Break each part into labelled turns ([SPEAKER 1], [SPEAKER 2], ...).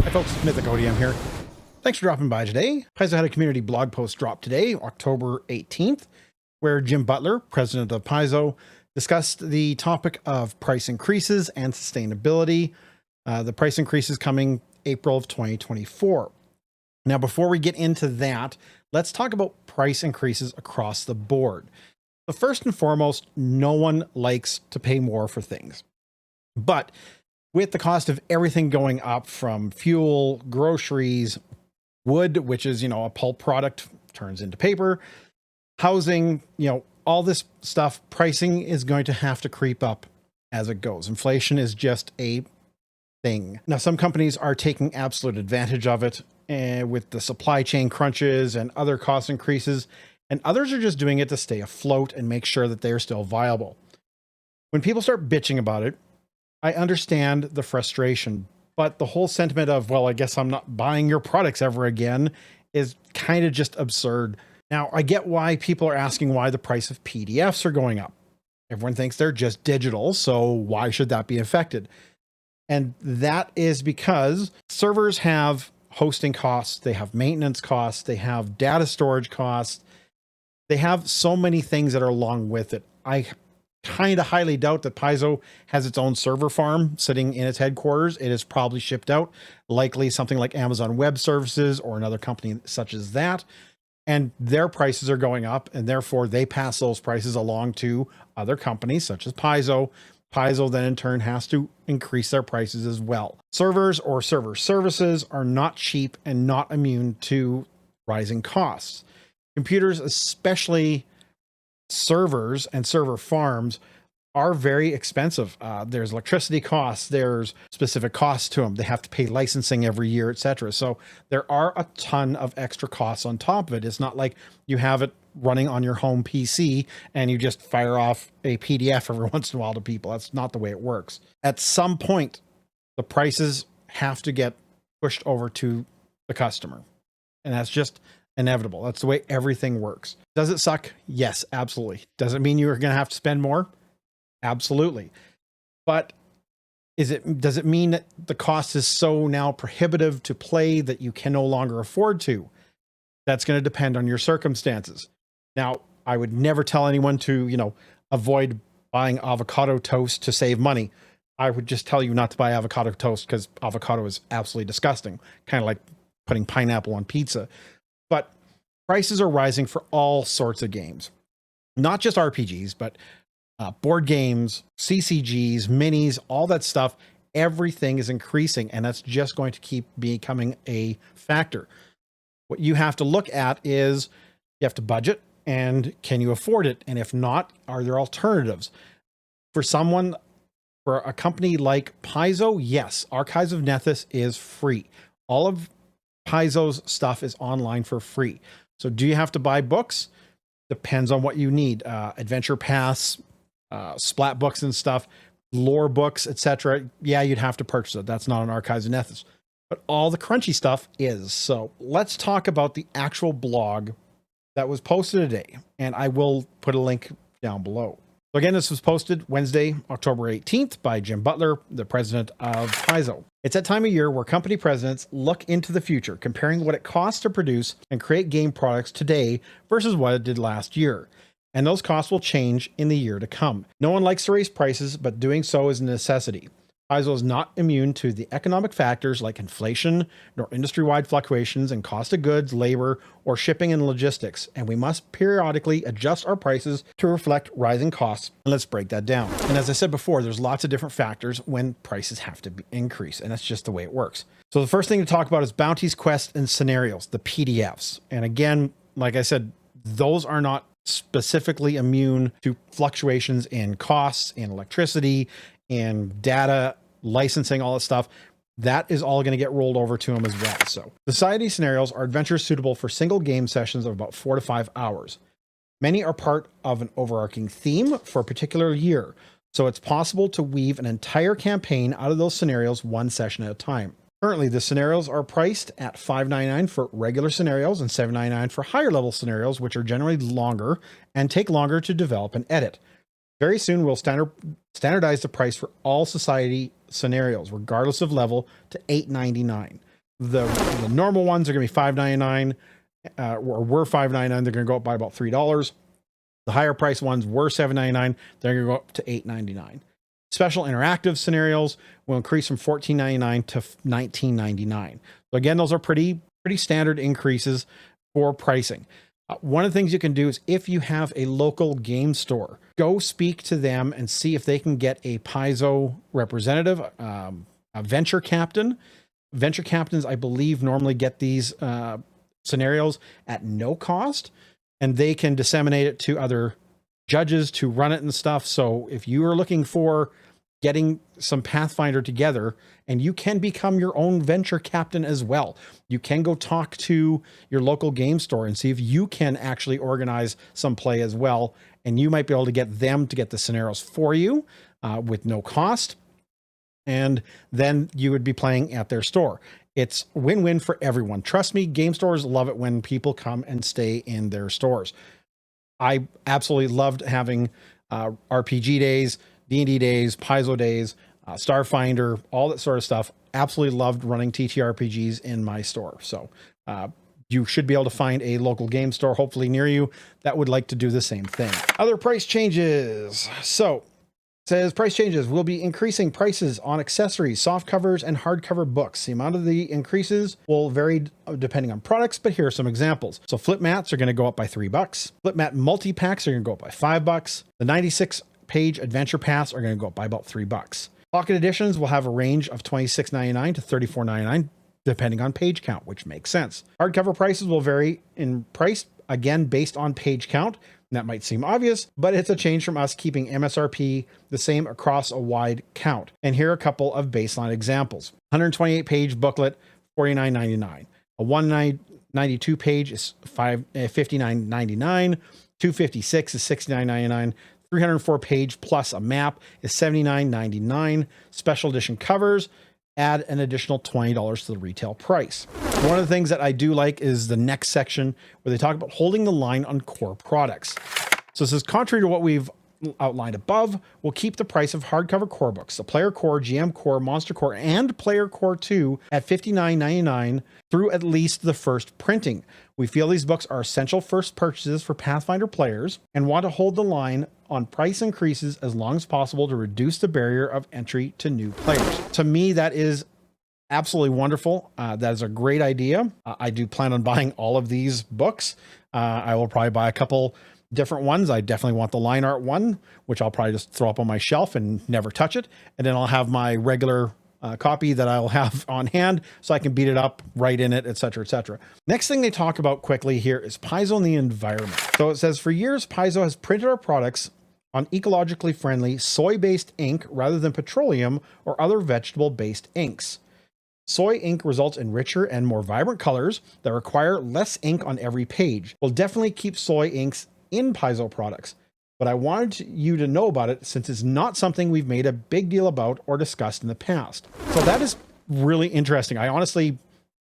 [SPEAKER 1] Hi folks, Mythic ODM here. Thanks for dropping by today. Paizo had a community blog post drop today, October 18th, where Jim Butler, president of Paizo, discussed the topic of price increases and sustainability. The price increases coming April of 2024. Now, before we get into that, let's talk about price increases across the board. So first and foremost, no one likes to pay more for things. But with the cost of everything going up from fuel, groceries, wood, which is, a pulp product turns into paper, housing, all this stuff, pricing is going to have to creep up as it goes. Inflation is just a thing. Now, some companies are taking absolute advantage of it with the supply chain crunches and other cost increases, and others are just doing it to stay afloat and make sure that they're still viable. When people start bitching about it, I understand the frustration, but the whole sentiment of, well, I guess I'm not buying your products ever again is kind of just absurd. Now, I get why people are asking why the price of PDFs are going up. Everyone thinks they're just digital, so why should that be affected? And that is because servers have hosting costs, they have maintenance costs, they have data storage costs, they have so many things that are along with it. I kind of highly doubt that Paizo has its own server farm sitting in its headquarters. It is probably shipped out, likely something like Amazon Web Services or another company such as that. And their prices are going up, and therefore they pass those prices along to other companies such as Paizo. Paizo then in turn has to increase their prices as well. Servers or server services are not cheap and not immune to rising costs. Computers, especially servers and server farms, are very expensive. There's electricity costs, there's specific costs to them. They have to pay licensing every year, etc. So there are a ton of extra costs on top of it. It's not like you have it running on your home PC and you just fire off a PDF every once in a while to people. That's not the way it works. At some point, the prices have to get pushed over to the customer. And that's just inevitable. That's the way everything works. Does it suck? Yes, absolutely. Does it mean you're going to have to spend more? Absolutely. But does it mean that the cost is so now prohibitive to play that you can no longer afford to? That's going to depend on your circumstances. Now, I would never tell anyone to, avoid buying avocado toast to save money. I would just tell you not to buy avocado toast because avocado is absolutely disgusting. Kind of like putting pineapple on pizza. But prices are rising for all sorts of games, not just RPGs, but board games, CCGs, minis, all that stuff. Everything is increasing, and that's just going to keep becoming a factor. What you have to look at is you have to budget, and can you afford it? And if not, are there alternatives? For a company like Paizo, yes, Archives of Nethys is free. All of Paizo's stuff is online for free. So do you have to buy books? Depends on what you need. Adventure Pass, splat books and stuff, lore books, etc. Yeah, you'd have to purchase it. That's not an Archives of Nethys. But all the crunchy stuff is. So let's talk about the actual blog that was posted today. And I will put a link down below. So again, this was posted Wednesday, October 18th by Jim Butler, the president of Paizo. It's that time of year where company presidents look into the future, comparing what it costs to produce and create game products today versus what it did last year. And those costs will change in the year to come. No one likes to raise prices, but doing so is a necessity. Paizo is not immune to the economic factors like inflation, nor industry-wide fluctuations in cost of goods, labor, or shipping and logistics, and we must periodically adjust our prices to reflect rising costs. And let's break that down. And as I said before, there's lots of different factors when prices have to increase, and that's just the way it works. So the first thing to talk about is bounties, quests, and scenarios, the PDFs. And again, like I said, those are not specifically immune to fluctuations in costs, in electricity, and data, licensing, all that stuff. That is all going to get rolled over to them as well. So society scenarios are adventures suitable for single game sessions of about 4 to 5 hours. Many are part of an overarching theme for a particular year, so it's possible to weave an entire campaign out of those scenarios one session at a time. Currently, the scenarios are priced at $5.99 for regular scenarios and $7.99 for higher level scenarios, which are generally longer and take longer to develop and edit. Very soon, we'll standardize the price for all society scenarios, regardless of level, to $8.99. The normal ones are going to be $5.99, or were $5.99. They're going to go up by about $3. The higher price ones were $7.99. They're going to go up to $8.99. Special interactive scenarios will increase from $14.99 to $19.99. So again, those are pretty standard increases for pricing. One of the things you can do is, if you have a local game store, go speak to them and see if they can get a Paizo representative, a venture captain. Venture captains, I believe, normally get these scenarios at no cost, and they can disseminate it to other judges to run it and stuff. So if you are looking for getting some Pathfinder together, and you can become your own venture captain as well, you can go talk to your local game store and see if you can actually organize some play as well. And you might be able to get them to get the scenarios for you with no cost. And then you would be playing at their store. It's win-win for everyone. Trust me, game stores love it when people come and stay in their stores. I absolutely loved having RPG days, D&D days, Paizo days, Starfinder, all that sort of stuff. Absolutely loved running TTRPGs in my store. So you should be able to find a local game store, hopefully near you, that would like to do the same thing. Other price changes. So says price changes will be increasing prices on accessories, soft covers, and hardcover books. The amount of the increases will vary depending on products, but here are some examples. So flip mats are going to go up by $3. Flip mat multi-packs are going to go up by $5. The 96-page adventure paths are going to go up by about $3. Pocket editions will have a range of $26.99 to $34.99, depending on page count, which makes sense. Hardcover prices will vary in price, again, based on page count. That might seem obvious, but it's a change from us keeping MSRP the same across a wide count. And here are a couple of baseline examples. 128-page booklet, $49.99. A 192 page is $59.99. 256 is $69.99. 304 page plus a map is $79.99. Special edition covers add an additional $20 to the retail price. One of the things that I do like is the next section where they talk about holding the line on core products. So this is contrary to what we've outlined above. We'll keep the price of hardcover core books, the Player Core, GM Core, Monster Core, and Player Core 2 at $59.99 through at least the first printing. We feel these books are essential first purchases for Pathfinder players and want to hold the line on price increases as long as possible to reduce the barrier of entry to new players. To me, that is absolutely wonderful. That is a great idea. I do plan on buying all of these books. I will probably buy a couple different ones. I definitely want the line art one, which I'll probably just throw up on my shelf and never touch it. And then I'll have my regular copy that I'll have on hand so I can beat it up, write in it, etc., etc. Next thing they talk about quickly here is Paizo and the environment. So it says, for years, Paizo has printed our products on ecologically friendly soy-based ink rather than petroleum or other vegetable-based inks. Soy ink results in richer and more vibrant colors that require less ink on every page. We'll definitely keep soy inks in Paizo products, but I wanted you to know about it since it's not something we've made a big deal about or discussed in the past. So that is really interesting. I honestly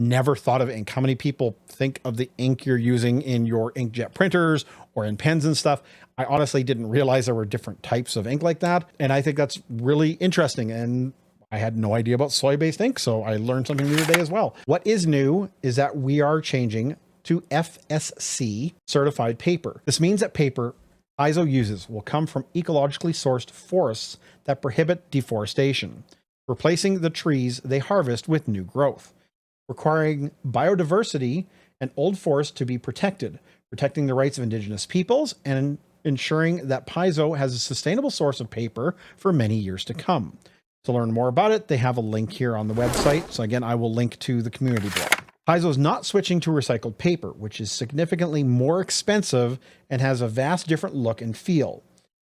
[SPEAKER 1] never thought of ink. How many people think of the ink you're using in your inkjet printers or in pens and stuff? I honestly didn't realize there were different types of ink like that. And I think that's really interesting. And I had no idea about soy-based ink, so I learned something new today as well. What is new is that we are changing to FSC certified paper. This means that paper Paizo uses will come from ecologically sourced forests that prohibit deforestation, replacing the trees they harvest with new growth, requiring biodiversity and old forests to be protected, protecting the rights of Indigenous peoples, and ensuring that Paizo has a sustainable source of paper for many years to come. To learn more about it, they have a link here on the website. So again, I will link to the community blog. Paizo is not switching to recycled paper, which is significantly more expensive and has a vast different look and feel.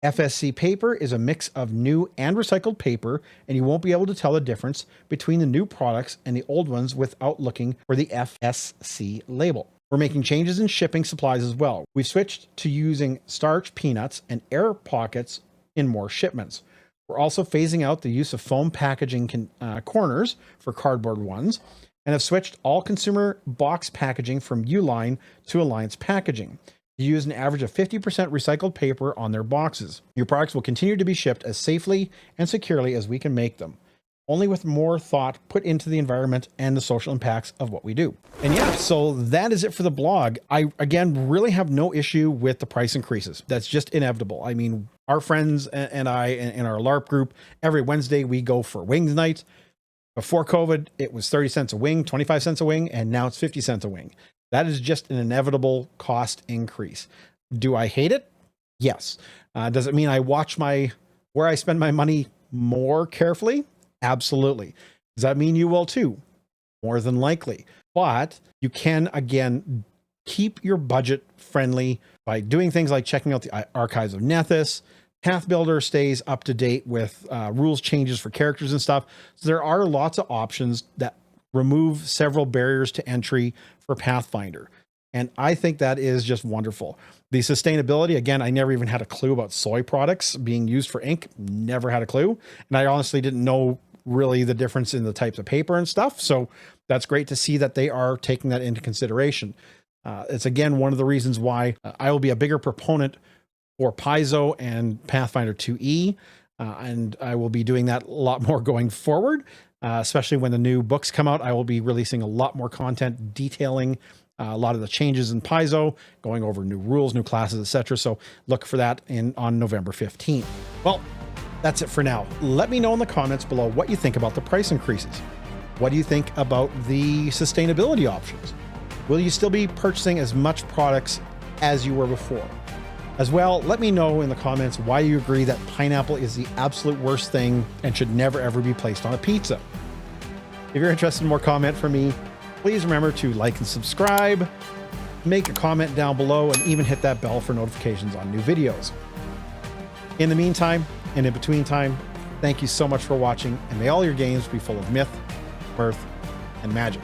[SPEAKER 1] FSC paper is a mix of new and recycled paper, and you won't be able to tell the difference between the new products and the old ones without looking for the FSC label. We're making changes in shipping supplies as well. We've switched to using starch peanuts and air pockets in more shipments. We're also phasing out the use of foam packaging corners for cardboard ones, and have switched all consumer box packaging from Uline to Alliance packaging to use an average of 50% recycled paper on their boxes. Your products will continue to be shipped as safely and securely as we can make them. only with more thought put into the environment and the social impacts of what we do. And yeah, so that is it for the blog. I, again, really have no issue with the price increases. That's just inevitable. I mean, our friends and I in our LARP group, every Wednesday we go for wings night. Before COVID, it was 30 cents a wing, 25 cents a wing, and now it's 50 cents a wing. That is just an inevitable cost increase. Do I hate it? Yes. Does it mean I watch where I spend my money more carefully? Absolutely. Does that mean you will too? More than likely. But you can, again, keep your budget friendly by doing things like checking out the archives of Nethys. Path Builder stays up to date with rules changes for characters and stuff. So there are lots of options that remove several barriers to entry for Pathfinder. And I think that is just wonderful. The sustainability, again, I never even had a clue about soy products being used for ink. Never had a clue. And I honestly didn't know really the difference in the types of paper and stuff. So that's great to see that they are taking that into consideration. It's, again, one of the reasons why I will be a bigger proponent for Paizo and Pathfinder 2E. And I will be doing that a lot more going forward, especially when the new books come out. I will be releasing a lot more content detailing a lot of the changes in Paizo, going over new rules, new classes, etc. So look for that on November 15th. Well, that's it for now. Let me know in the comments below what you think about the price increases. What do you think about the sustainability options? Will you still be purchasing as much products as you were before? As well, let me know in the comments why you agree that pineapple is the absolute worst thing and should never ever be placed on a pizza. If you're interested in more comment from me, please remember to like and subscribe, make a comment down below, and even hit that bell for notifications on new videos. In the meantime, and in between time, thank you so much for watching, and may all your games be full of myth, mirth, and magic.